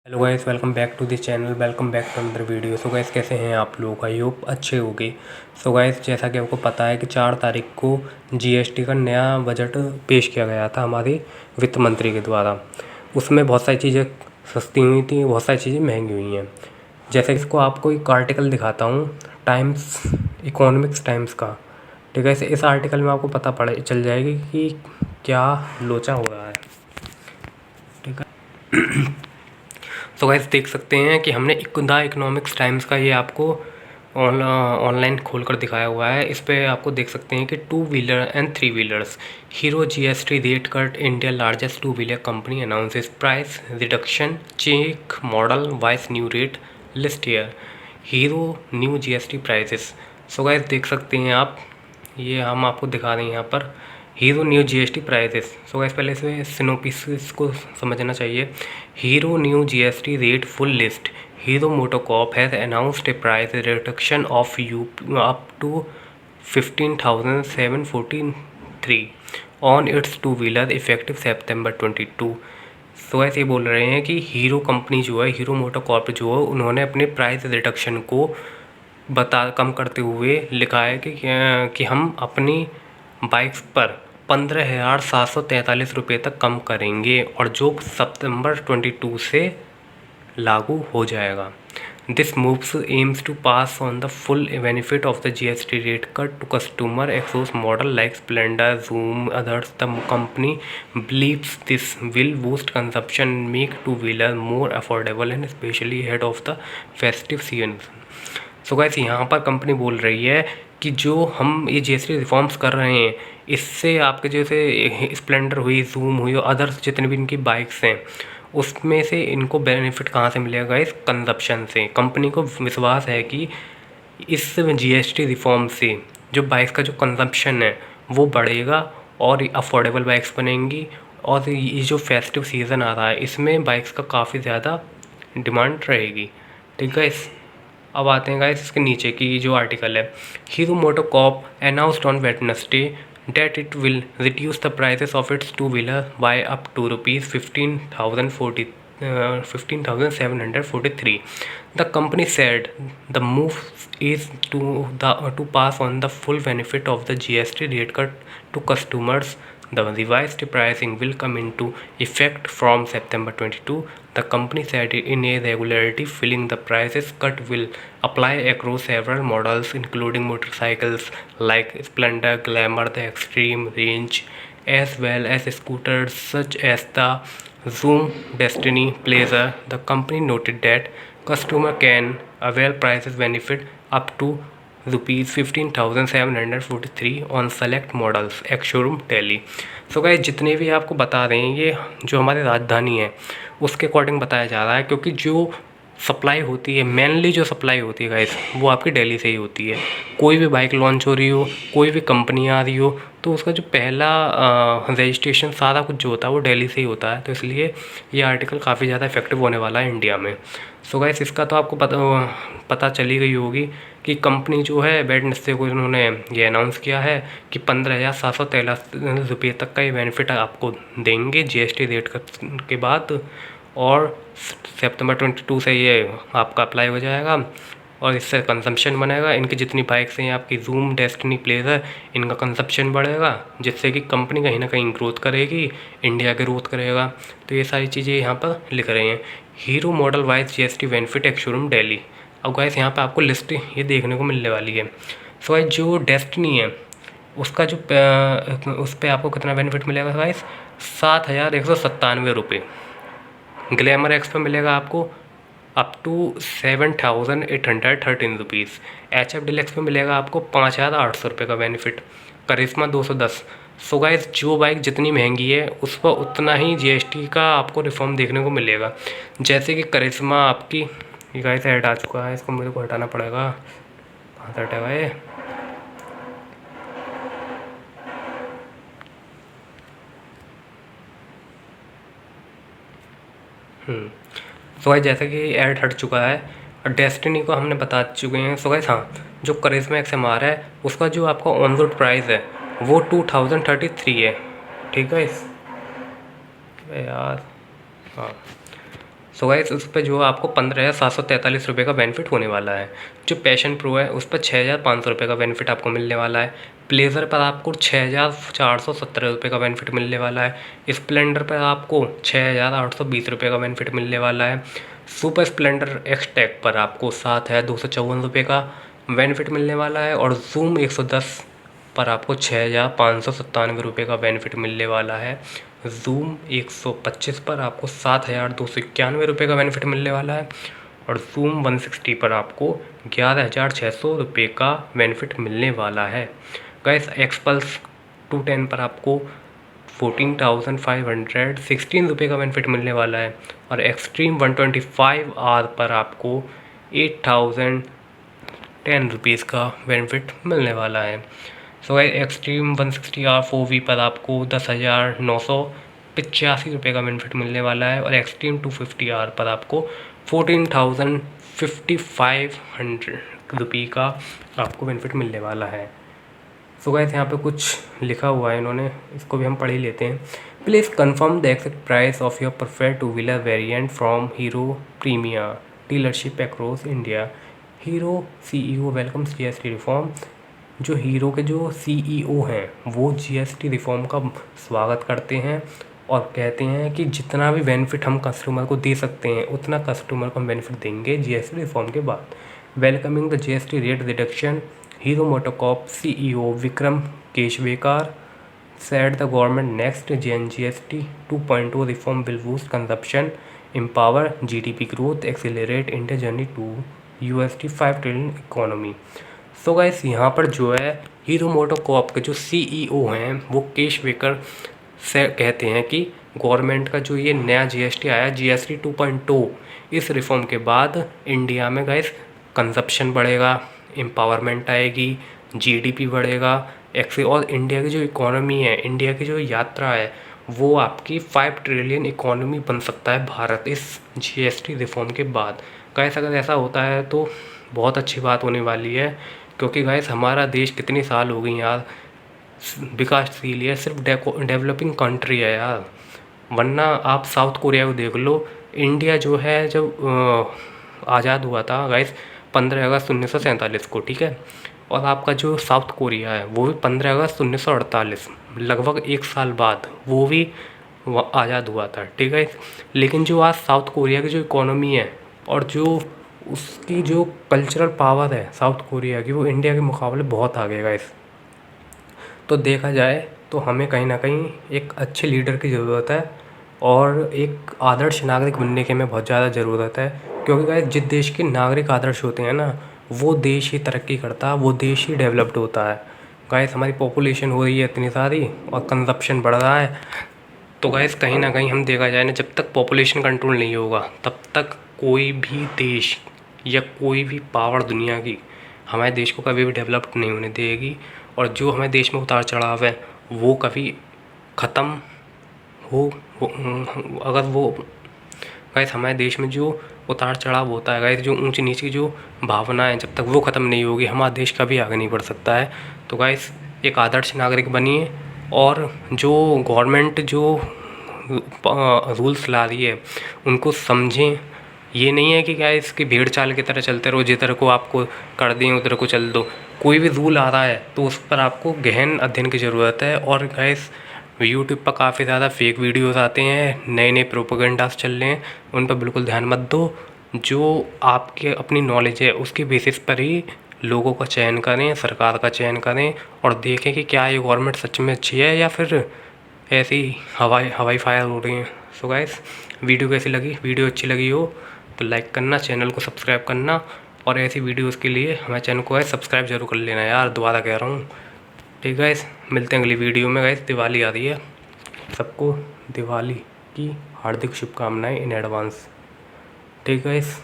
Hello guys, welcome back to the channel. Welcome back to another video. So guys, कैसे हैं आप लोग? I hope अच्छे होंगे। सो गाइस, जैसा कि आपको पता है कि 4 तारीख को जीएसटी का नया बजट पेश किया गया था हमारे वित्त मंत्री के द्वारा। उसमें बहुत सारी चीज़ें सस्ती हुई थी, बहुत सारी चीज़ें महंगी हुई हैं। जैसे इसको आपको एक आर्टिकल दिखाता हूँ, टाइम्स इकोनॉमिक्स टाइम्स का। ठीक है, इस आर्टिकल में आपको पता चल जाएगी कि क्या लोचा हो रहा है। ठीक है। तो गाइस, देख सकते हैं कि हमने द इकोनॉमिक्स टाइम्स का ये आपको ऑनलाइन खोलकर दिखाया हुआ है। इस पे आपको देख सकते हैं कि 2 wheeler and 3 wheelers Hero GST rate cut, India largest 2 wheeler company announces price reduction, check model wise new rate list year, Hero new GST prices. So guys, देख सकते हैं आप, ये हम आपको दिखा रहे हैं यहाँ पर Hero new GST prices. So guys, पहले इसमें सिनोपिसिस को समझना चाहिए। Hero new GST rate full list. Hero MotoCorp has announced a price reduction of you up to 15,743 on its 2 wheeler effective September 22। So ऐसे बोल रहे हैं कि हीरो कंपनी जो है, हीरो मोटोकॉर्प जो है, उन्होंने अपने प्राइस रिडक्शन को कम करते हुए लिखा है कि हम अपनी बाइक्स पर 15,743 रुपये तक कम करेंगे, और जो सितंबर 22 से लागू हो जाएगा। This moves aims to pass on the full benefit of the GST rate cut to customer across model like Splendor, Zoom, others. The company believes this will boost consumption, make two-wheeler more affordable and especially ahead of the festive season। So guys, यहाँ पर company बोल रही है कि जो हम ये GST reforms कर रहे हैं, इससे आपके जैसे स्प्लेंडर हुई, जूम हुई और अदर्स जितने भी इनकी बाइक्स हैं, उसमें से इनको बेनिफिट कहाँ से मिलेगा? इस कंजप्शन से। कंपनी को विश्वास है कि इस जीएसटी रिफॉर्म से जो बाइक्स का जो कंजप्शन है वो बढ़ेगा और अफोर्डेबल बाइक्स बनेंगी, और ये जो फेस्टिव सीज़न आ रहा है इसमें बाइक्स का काफ़ी ज़्यादा डिमांड रहेगी। ठीक है। अब आते हैं गाइस इसके नीचे की जो आर्टिकल है। Hero MotoCorp announced on Wednesday that it will reduce the prices of its two-wheeler by up to rupees 15,743. The company said the move is to pass on the full benefit of the GST rate cut to customers. The revised pricing will come into effect from September 22. The company said in a regularity filing the prices cut will apply across several models including motorcycles like Splendor, Glamour, the Extreme range, as well as scooters such as the Zoom, Destiny, Blazer. The company noted that customer can avail prices benefit up to rupees 15,743 on select models ex showroom Delhi. So guys, जितने भी आपको बता रहे हैं ये जो हमारी राजधानी है उसके अकॉर्डिंग बताया जा रहा है, क्योंकि जो सप्लाई होती है, मेनली जो सप्लाई होती है गाइस, वो आपकी दिल्ली से ही होती है। कोई भी बाइक लॉन्च हो रही हो, कोई भी कंपनी आ रही हो, तो उसका जो पहला रजिस्ट्रेशन सारा कुछ जो होता है वो दिल्ली से ही होता है। तो इसलिए ये आर्टिकल काफ़ी ज़्यादा इफेक्टिव होने वाला है इंडिया में। सो गाइस, इसका तो आपको पता चली गई होगी कि कंपनी जो है वेडनेसडे को इन्होंने ये अनाउंस किया है कि 15,743 रुपये तक का ये बेनिफिट आपको देंगे जीएसटी रेट के बाद, और सितंबर 22 से ये आपका अप्लाई हो जाएगा, और इससे कंजम्पशन बनेगा। इनकी जितनी बाइक्स हैं आपकी जूम, डेस्टिनी, प्लेजर, इनका कंजम्पशन बढ़ेगा, जिससे कि कंपनी कहीं ना कहीं ग्रोथ करेगी, इंडिया ग्रोथ करेगा। तो ये सारी चीज़ें यहाँ पर लिख रहे हैं। Hero model wise GST benefit ex showroom Delhi. अब गाइस, यहाँ पे आपको लिस्ट ये देखने को मिलने वाली है। सो गाइस, जो डेस्टिनी है उसका जो उस पर आपको कितना बेनिफिट मिलेगा गाइस? 7,197 रुपये। ग्लैमर एक्स पे मिलेगा आपको up to 7,813 rupees. HF Deluxe पे मिलेगा आपको 5,800 रुपये का बेनिफिट। करिश्मा 210। सो गाइस, जो बाइक जितनी महंगी है उस पर उतना ही जीएसटी का आपको रिफॉर्म देखने को मिलेगा। जैसे कि करिश्मा आपकी, ये गाइस ऐड आ चुका है, इसको मेरे को हटाना पड़ेगा। कहाँ से हटेगा ये? सो गाइस, जैसे कि ऐड हट चुका है और डेस्टिनी को हमने बता चुके हैं। सो गाइस, हाँ, जो करिश्मा XMR है उसका जो आपका ऑन रोड प्राइस है वो 2033 है। ठीक है यार, हाँ। सो गाइस उस पर जो आपको 15,743 रुपये का बेनिफिट होने वाला है। जो पैशन प्रो है उस पर 6,500 रुपये का बेनिफिट आपको मिलने वाला है। प्लेजर पर आपको 6,417 रुपये का बेनिफिट मिलने वाला है। स्प्लेंडर पर आपको 6,820 रुपये का बेनिफिट मिलने वाला है। सुपर स्प्लेंडर एक्स टेक पर आपको 7,254 रुपये का बेनिफिट मिलने वाला है। और जूम 110 पर आपको 6,597 रुपये का बेनिफिट मिलने वाला है। जूम 125 पर आपको 7,291 रुपये का बेनिफिट मिलने वाला है। और जूम 160 पर आपको 11,600 रुपये का बेनिफिट मिलने वाला है। गाइस एक्सपल्स 210 पर आपको 14,516 रुपये का बेनिफिट मिलने वाला है। और एक्सट्रीम 125R पर आपको 8,010 रुपीज़ का बेनिफिट मिलने वाला है। So guys extreme 160R 4V पर आपको 10,985 रुपये का बेनिफिट मिलने वाला है। और एक्सट्रीम 250R पर आपको 14,500 रुपये का आपको बेनिफिट मिलने वाला है। सो गाइस यहाँ पे कुछ लिखा हुआ है इन्होंने, इसको भी हम पढ़ ही लेते हैं। Please confirm the exact price of your preferred two wheeler variant from Hero Premier dealership across India. Hero CEO welcomes GST reform. जो हीरो के जो CEO हैं वो GST रिफॉर्म का स्वागत करते हैं और कहते हैं कि जितना भी बेनिफिट हम कस्टमर को दे सकते हैं उतना कस्टमर को हम बेनिफिट देंगे GST रिफॉर्म के बाद। Welcoming the GST rate reduction, Hero MotoCorp CEO Vikram Keshavekar said the government next GST 2.0 reform will boost consumption, empower GDP growth, accelerate India journey to $5 trillion economy। So guys यहाँ पर जो है hero MotoCorp के जो CEO हैं वो केशवेकर से कहते हैं कि गवर्नमेंट का जो ये नया GST आया GST 2.0, इस रिफॉर्म के बाद इंडिया में गाइस कंजप्शन बढ़ेगा, एम्पावरमेंट आएगी, GDP बढ़ेगा, और इंडिया की जो इकोनॉमी है, इंडिया की जो यात्रा है वो आपकी 5 ट्रिलियन इकोनॉमी बन सकता है भारत इस GST रिफॉर्म के बाद। गाइस अगर ऐसा होता है तो बहुत अच्छी बात होने वाली है, क्योंकि गाइस हमारा देश कितनी साल हो गई यार विकासशील है, सिर्फ डेवलपिंग कंट्री है यार। वरना आप साउथ कोरिया को देख लो, इंडिया जो है जब आज़ाद हुआ था गाइस 15 अगस्त 1947 को, ठीक है। और आपका जो साउथ कोरिया है वो भी 15 अगस्त 1948, लगभग 1 साल बाद वो भी आज़ाद हुआ था, ठीक है। लेकिन जो आज साउथ कोरिया की जो इकोनॉमी है और जो उसकी जो कल्चरल पावर है साउथ कोरिया की, वो इंडिया के मुकाबले बहुत आगे गाइस। तो देखा जाए तो हमें कहीं ना कहीं एक अच्छे लीडर की ज़रूरत है और एक आदर्श नागरिक बनने की हमें बहुत ज़्यादा ज़रूरत है, क्योंकि गाइस जिस देश के नागरिक आदर्श होते हैं ना वो देश ही तरक्की करता है, वो देश ही डेवलप्ड होता है। गाइस हमारी पॉपुलेशन हो रही है इतनी सारी और कंजप्शन बढ़ रहा है, तो गाइस कहीं ना कहीं हम देखा जाए ना, जब तक पॉपुलेशन कंट्रोल नहीं होगा तब तक कोई भी देश या कोई भी पावर दुनिया की हमारे देश को कभी भी डेवलप नहीं होने देगी। और जो हमारे देश में उतार चढ़ाव है वो कभी ख़त्म हो अगर वो गाइस हमारे देश में जो उतार चढ़ाव होता है गाइस, जो ऊंच नीच की जो भावना है, जब तक वो ख़त्म नहीं होगी हमारा देश कभी आगे नहीं बढ़ सकता है। तो गाइस एक आदर्श नागरिक बनिए और जो गवर्नमेंट जो रूल्स ला रही है उनको समझें। ये नहीं है कि गाइस कि भेड़ चाल की तरह चलते रहो, जिधर को आपको कर दें उधर को चल दो। कोई भी रूल आ रहा है तो उस पर आपको गहन अध्ययन की ज़रूरत है। और गाइस यूट्यूब पर काफ़ी ज़्यादा फेक वीडियोस आते हैं, नए नए प्रोपेगेंडास चल रहे हैं, उन पर बिल्कुल ध्यान मत दो। जो आपके अपनी नॉलेज है उसके बेसिस पर ही लोगों का चयन करें, सरकार का चयन करें और देखें कि क्या ये गवर्नमेंट सच में अच्छी है या फिर ऐसी हवाई फायर हो रही हैं। सो गाइस वीडियो कैसी लगी? वीडियो अच्छी लगी हो तो लाइक करना, चैनल को सब्सक्राइब करना और ऐसी वीडियोस के लिए हमारे चैनल को सब्सक्राइब जरूर कर लेना यार, दोबारा कह रहा हूँ। ठीक है गाइस, मिलते हैं अगली वीडियो में। गाइस दिवाली आ रही है, सबको दिवाली की हार्दिक शुभकामनाएं इन एडवांस। ठीक है गाइस।